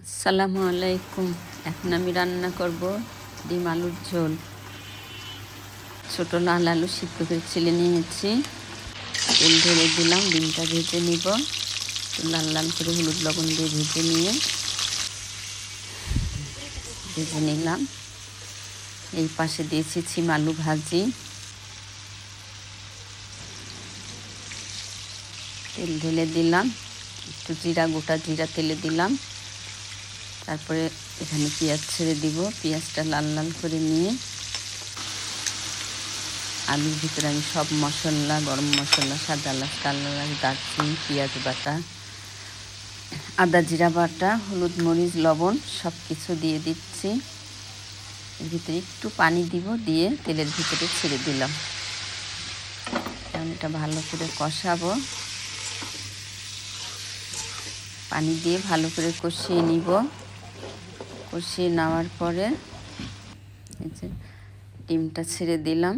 আসসালামু আলাইকুম। এখন আমি রান্না করব ডিম আলুর ঝোল। ছোট লাল আলু সিদ্ধ করে ছিলে নিয়েছি, তেল ঢেলে দিলাম, ডিমটা ভেজে নিব। লাল লাল করে হলুদ লবণ দিয়ে ভেজে নিলাম। এই পাশে দিয়েছি ছিম আলু ভাজি, তেল ঢেলে দিলাম, একটু গোটা জিরা তেলে দিলাম। তারপরে এখানে পেঁয়াজ ছেড়ে দিব। পেঁয়াজটা লাল লাল করে নিয়ে আলুর ভিতরে আমি সব মশলা, গরম মশলা, সাদা এলাচ, কালো এলাচ, দারচিনি, পেঁয়াজ বাটা, আদা জিরা বাটা, হলুদ মরিচ লবণ সব কিছু দিয়ে দিচ্ছি। এর ভিতরে একটু পানি দিব, দিয়ে তেলের ভিতরে ছেড়ে দিলাম। এটা ভালো করে কষাবো। পানি দিয়ে ভালো করে কষিয়ে নিব। কষিয়ে নেওয়ার পরে এই যে ডিমটা ছেড়ে দিলাম।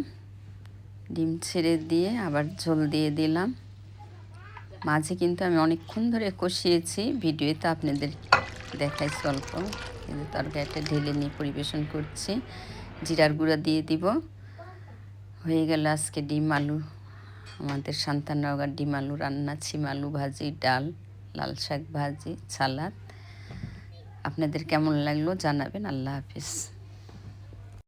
ডিম ছেড়ে দিয়ে আবার ঝোল দিয়ে দিলাম। মাঝে কিন্তু আমি অনেকক্ষণ ধরে কষিয়েছি, ভিডিওতে আপনাদের দেখাইছি অল্প। কিন্তু তরকারিটা ঢেলে নিয়ে পরিবেশন করছি। জিরার গুঁড়া দিয়ে দিব। হয়ে গেল আজকে ডিম আলু, আমাদের সান্তানগর ডিম আলু রান্না, ছিম আলু ভাজি, ডাল, লাল শাক ভাজি, সালাদ। আপনাদের কেমন লাগলো জানাবেন। আল্লাহ হাফিজ।